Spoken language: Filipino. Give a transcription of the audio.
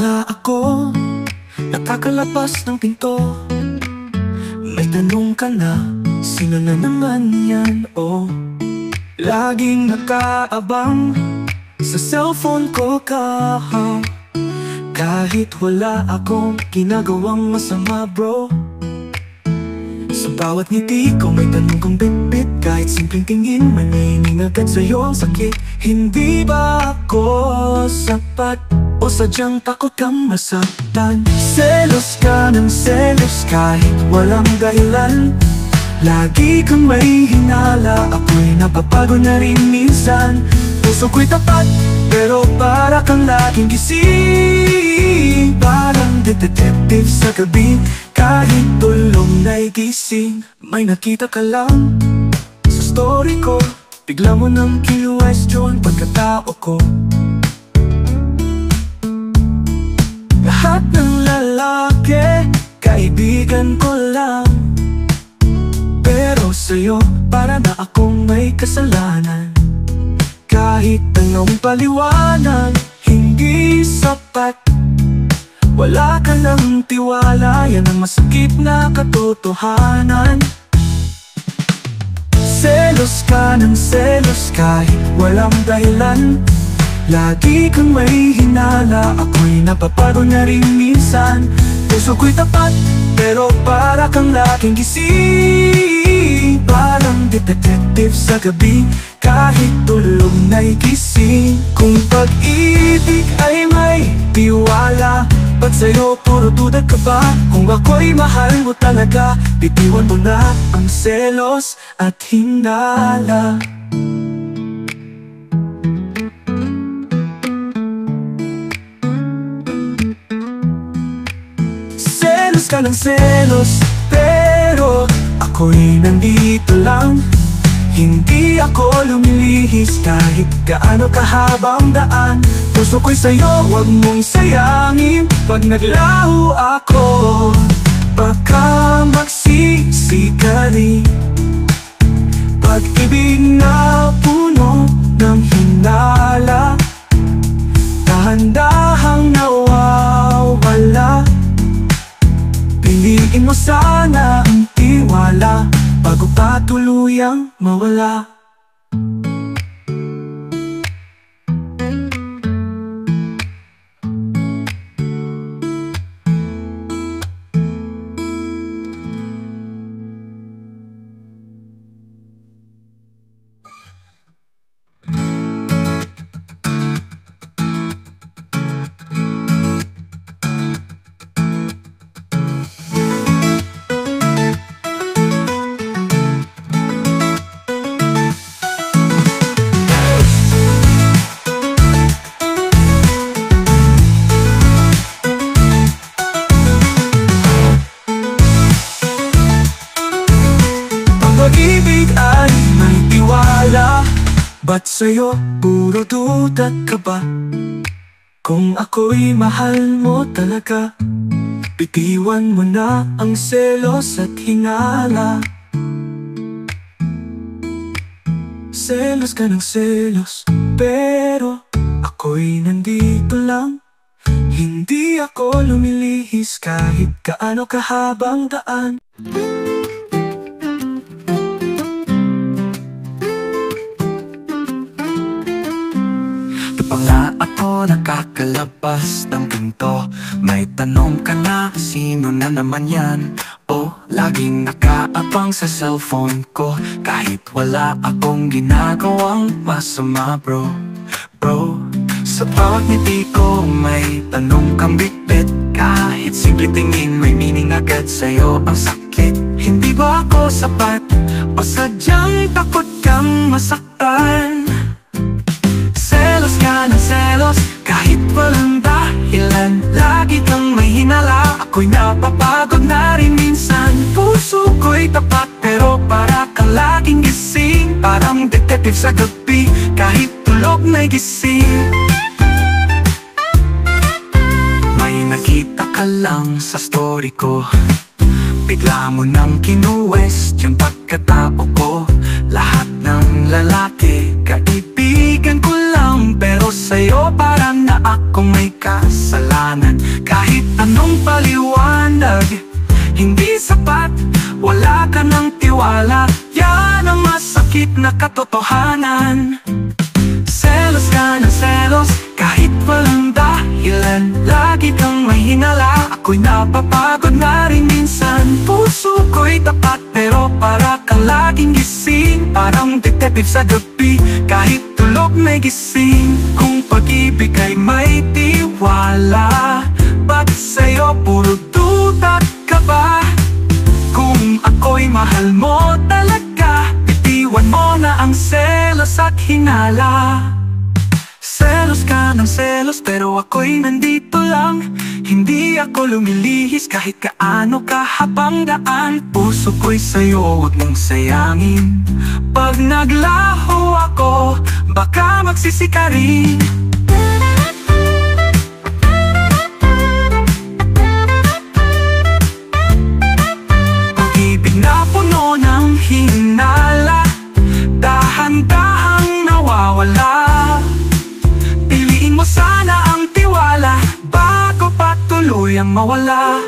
na ako nakakalabas ng pinto. May tanong ka na, sino na naman yan? Oh, laging nakaabang sa cellphone ko ka. Kahit wala akong ginagawang masama, bro. Sa bawat ngiti ko may tanong kong bit-bit. Kahit simpleng tingin, may meaning agad sa'yo ang sakit. Hindi ba ako sapat? O sadyang takot kang masaktan? Selos ka ng selos kahit walang dahilan. Lagi kang may hinala, ako'y napapago na rin minsan. Puso ko'y tapat, pero para kang laging gising. Parang detective sa gabi, kahit tulong na'y gising. May nakita ka lang sa story ko, bigla mo nang kinu-question pagkatao ko. Lahat ng lalaki, kaibigan ko lang. Pero sa'yo, para na akong may kasalanan. Kahit anong paliwanag, hindi sapat. Wala ka ng tiwala, yan ang masakit na katotohanan. Selos ka ng selos kahit walang dahilan. Lagi kang may hinala, ako'y napapago na rin minsan. Puso ko'y tapat, pero para kang laging gising. Parang detective sa gabi, kahit tulog na'y gising. Kung pag-ibig ay may tiwala, ba't sa'yo puro duda ka ba? Kung ako'y mahal mo talaga, bitiwan mo na ang selos at hinala. Selos ka ng selos, pero ako'y nandito lang. Hindi ako lumilihis kahit gaano kahabang daan. Puso ko'y sa'yo, huwag mong sayangin. Pag naglaho ako, baka magsisi ka rin. Pag-ibig na puno ng hinala, dahan-dahang nawawala. Piliin mo sana ang tiwala bago pa tuluyang mawala. Pag-ibig ay may tiwala, ba't sa'yo puro duda ka ba? Kung ako'y mahal mo talaga, bitiwan mo na ang selos at hinala. Selos ka ng selos, pero ako'y nandito lang. Hindi ako lumilihis kahit gaano kahabang daan. Pa nga ako nakakalabas ng pinto. May tanong ka na, sino na naman yan? O laging nakaabang sa cellphone ko, kahit wala akong ginagawang masama, bro. Sa bawat ngiti ko may tanong kang bit-bit. Kahit simple tingin, may meaning agad sa'yo ang sakit. Hindi ba ako sapat? O sadyang takot kang masaktan? Selos ka ng selos kahit walang dahilan. Lagi kang may hinala, ako'y napapagod na rin minsan. Puso ko'y tapat, pero para kang laging gising. Parang detective sa gabi, kahit tulog na'y gising. May nakita ka lang sa story ko, bigla mo nang kinu-question pagkatao ko. Lahat ng lalaki, kaibigan ko lang. Pero sa'yo parang na akong may kasalanan. tiwala. Yan ang masakit na katotohanan. Selos ka ng selos kahit walang dahilan. Lagi kang may hinala, ako'y napapagod na rin minsan. Puso ko'y tapat pero para kang laging gising. Parang detective sa gabi, kahit tulog may gising. Kung pag-ibig ay may tiwala, bakit sa'yo puro duda ka ba? Kung ako'y mahal mo talaga, bitiwan mo na ang selos at hinala. Selos ka ng selos pero ako'y nandito lang. Hindi ako lumilihis kahit kaano kahabang daan. Puso ko'y sa'yo, huwag mong sayangin. Pag naglaho ako, baka magsisi ka rin. Pag-ibig na puno ng hinala, dahan-dahang nawawala. Piliin mo sana ang tiwala bago pa tuluyang mawala.